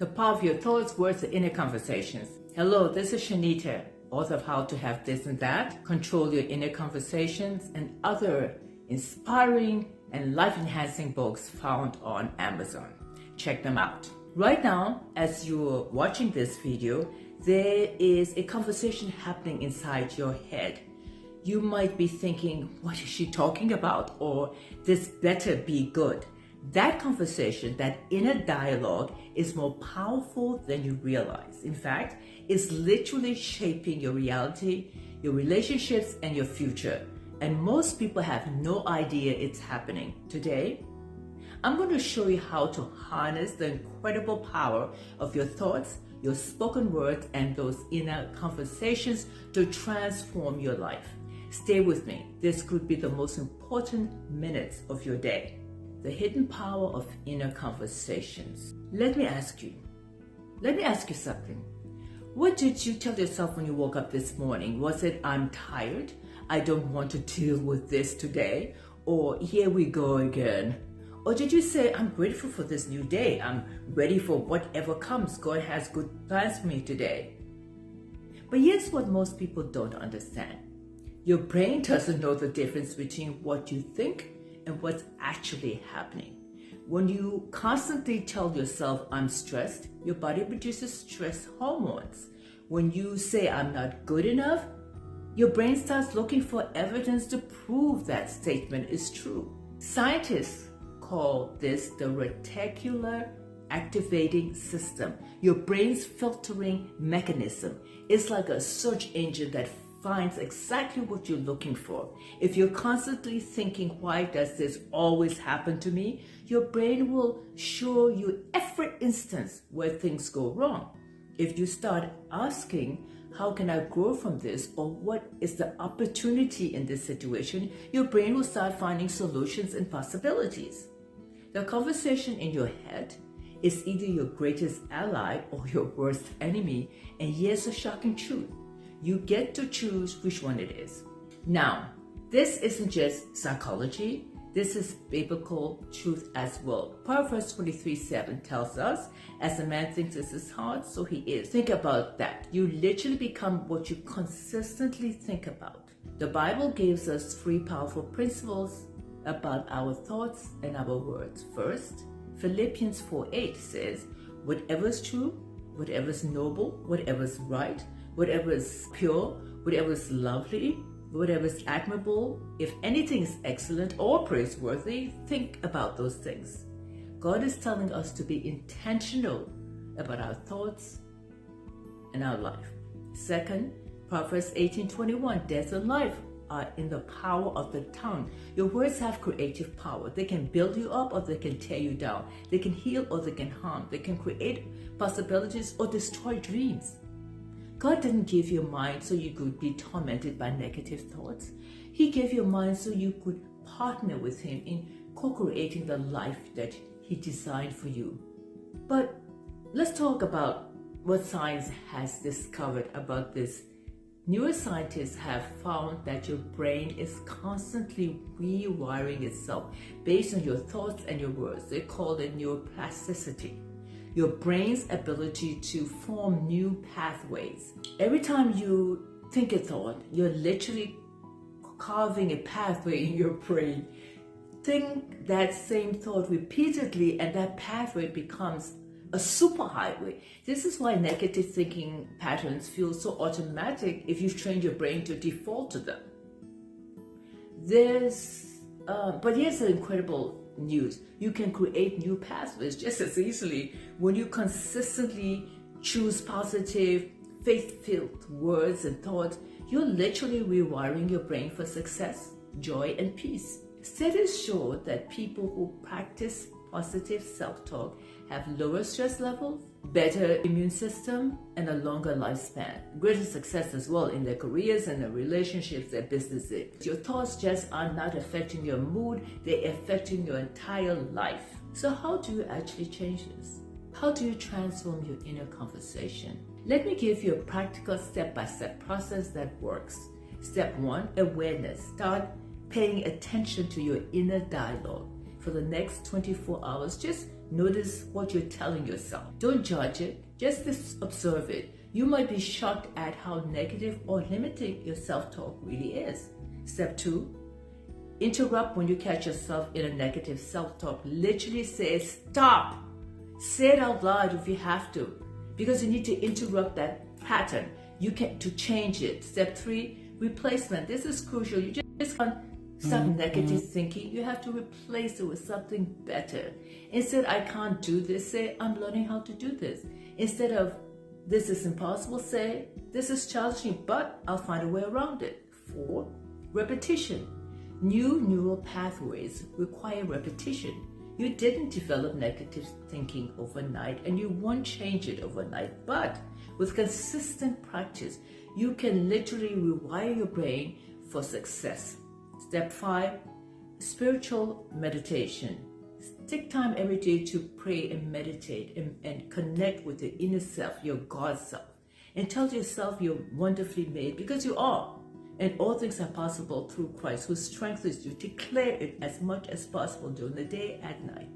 The power of your thoughts, words, and inner conversations. Hello, this is Shanita, author of How to Have This and That, Control Your Inner Conversations, and other inspiring and life-enhancing books found on Amazon. Check them out. Right now, as you're watching this video, there is a conversation happening inside your head. You might be thinking, what is she talking about? Or this better be good. That conversation, that inner dialogue, is more powerful than you realize. In fact, it's literally shaping your reality, your relationships, and your future. And most people have no idea it's happening. Today, I'm going to show you how to harness the incredible power of your thoughts, your spoken words, and those inner conversations to transform your life. Stay with me. This could be the most important minutes of your day. The hidden power of inner conversations. Let me ask you something. What did you tell yourself when you woke up this morning? Was it, I'm tired, I don't want to deal with this today, or here we go again? Or did you say, I'm grateful for this new day, I'm ready for whatever comes, God has good plans for me today? But here's what most people don't understand. Your brain doesn't know the difference between what you think and what's actually happening. When you constantly tell yourself, I'm stressed, your body produces stress hormones. When you say, I'm not good enough, your brain starts looking for evidence to prove that statement is true. Scientists call this the reticular activating system, your brain's filtering mechanism. It's like a search engine that finds exactly what you're looking for. If you're constantly thinking, why does this always happen to me? Your brain will show you every instance where things go wrong. If you start asking, how can I grow from this? Or what is the opportunity in this situation? Your brain will start finding solutions and possibilities. The conversation in your head is either your greatest ally or your worst enemy. And here's the shocking truth. You get to choose which one it is. Now, this isn't just psychology, this is biblical truth as well. Proverbs 23:7 tells us, as a man thinks in his heart, so he is. Think about that. You literally become what you consistently think about. The Bible gives us 3 powerful principles about our thoughts and our words. First, Philippians 4:8 says, whatever is true, whatever is noble, whatever is right, whatever is pure, whatever is lovely, whatever is admirable, if anything is excellent or praiseworthy, think about those things. God is telling us to be intentional about our thoughts and our life. Second, Proverbs 18:21, death and life are in the power of the tongue. Your words have creative power. They can build you up or they can tear you down. They can heal or they can harm. They can create possibilities or destroy dreams. God didn't give you a mind so you could be tormented by negative thoughts. He gave you a mind so you could partner with Him in co-creating the life that He designed for you. But let's talk about what science has discovered about this. Neuroscientists have found that your brain is constantly rewiring itself based on your thoughts and your words. They call it neuroplasticity. Your brain's ability to form new pathways. Every time you think a thought, you're literally carving a pathway in your brain. Think that same thought repeatedly and that pathway becomes a superhighway. This is why negative thinking patterns feel so automatic if you've trained your brain to default to them. But here's the incredible news. You can create new pathways just as easily when you consistently choose positive, faith-filled words and thoughts. You're literally rewiring your brain for success, joy, and peace. Studies show that people who practice positive self-talk have lower stress levels, better immune system, and a longer lifespan. Greater success as well in their careers and their relationships, their businesses. Your thoughts just are not affecting your mood, they're affecting your entire life. So how do you actually change this? How do you transform your inner conversation? Let me give you a practical step-by-step process that works. Step 1, awareness. Start paying attention to your inner dialogue. For the next 24 hours, just Notice what you're telling yourself. Don't judge it, just observe it. You might be shocked at how negative or limiting your self-talk really is. Step 2, interrupt when you catch yourself in a negative self-talk. Literally say, stop. Say it out loud if you have to, because you need to interrupt that pattern. You can to change it. Step 3, replacement. This is crucial. You just can't stop negative thinking. You have to replace it with something better. Instead, I can't do this, say, I'm learning how to do this. Instead of, this is impossible, say, this is challenging, but I'll find a way around it. 4, repetition. New neural pathways require repetition. You didn't develop negative thinking overnight, and you won't change it overnight, but with consistent practice, you can literally rewire your brain for success. Step 5, spiritual meditation. Take time every day to pray and meditate and connect with the inner self, your God self, and tell yourself you're wonderfully made, because you are. And all things are possible through Christ who strengthens you. Declare it as much as possible during the day and night.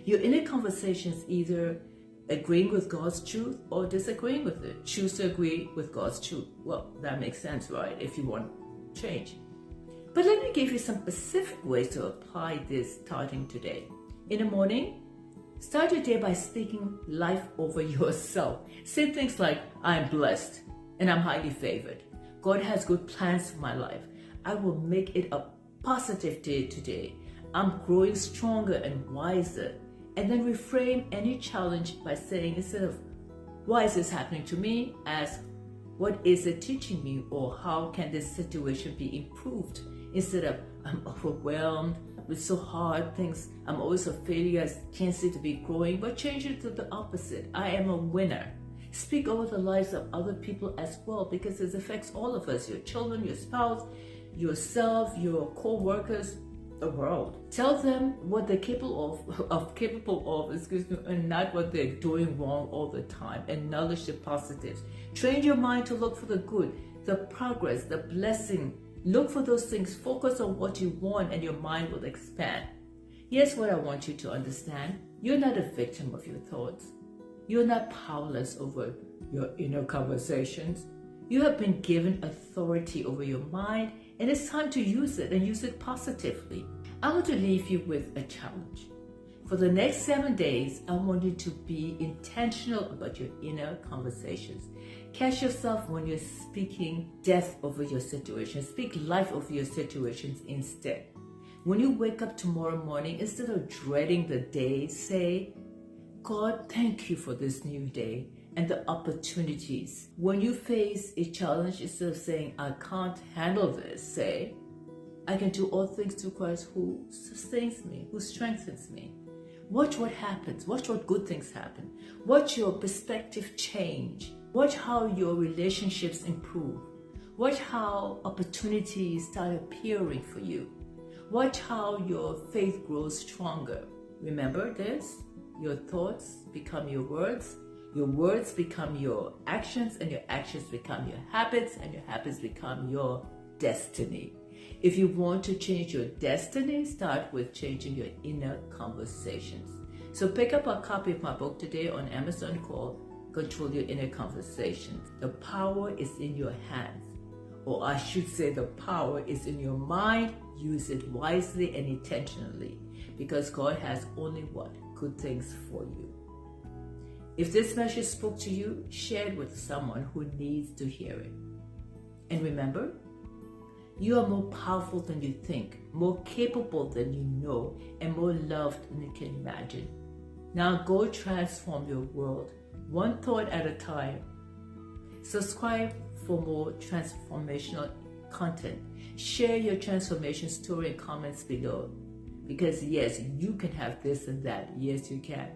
Your inner conversations either agreeing with God's truth or disagreeing with it. Choose to agree with God's truth. Well, that makes sense, right? If you want change. But let me give you some specific ways to apply this starting today. In the morning, start your day by speaking life over yourself. Say things like, I'm blessed and I'm highly favored. God has good plans for my life. I will make it a positive day today. I'm growing stronger and wiser. And then reframe any challenge by saying, instead of, why is this happening to me? Ask, what is it teaching me? Or how can this situation be improved? Instead of, I'm overwhelmed, it's so hard, things, I'm always a failure, I can't seem to be growing, but change it to the opposite. I am a winner. Speak over the lives of other people as well, because it affects all of us, your children, your spouse, yourself, your co-workers, the world. Tell them what they're capable of, and not what they're doing wrong all the time. Acknowledge the positives. Train your mind to look for the good, the progress, the blessing. Look for those things. Focus on what you want and your mind will expand. Here's what I want you to understand. You're not a victim of your thoughts. You're not powerless over your inner conversations. You have been given authority over your mind, and it's time to use it and use it positively. I want to leave you with a challenge. For the next 7 days, I want you to be intentional about your inner conversations. Catch yourself when you're speaking death over your situation. Speak life over your situations instead. When you wake up tomorrow morning, instead of dreading the day, say, God, thank you for this new day and the opportunities. When you face a challenge, instead of saying, I can't handle this, say, I can do all things through Christ who sustains me, who strengthens me. Watch what happens. Watch what good things happen. Watch your perspective change. Watch how your relationships improve. Watch how opportunities start appearing for you. Watch how your faith grows stronger. Remember this? Your thoughts become your words become your actions, and your actions become your habits, and your habits become your destiny. If you want to change your destiny, start with changing your inner conversations. So pick up a copy of my book today on Amazon called Control Your Inner Conversations. The power is in your hands. Or I should say the power is in your mind. Use it wisely and intentionally, because God has only what? Good things for you. If this message spoke to you, share it with someone who needs to hear it. And remember, you are more powerful than you think, more capable than you know, and more loved than you can imagine. Now go transform your world, one thought at a time. Subscribe for more transformational content. Share your transformation story in comments below. Because yes, you can have this and that. Yes, you can.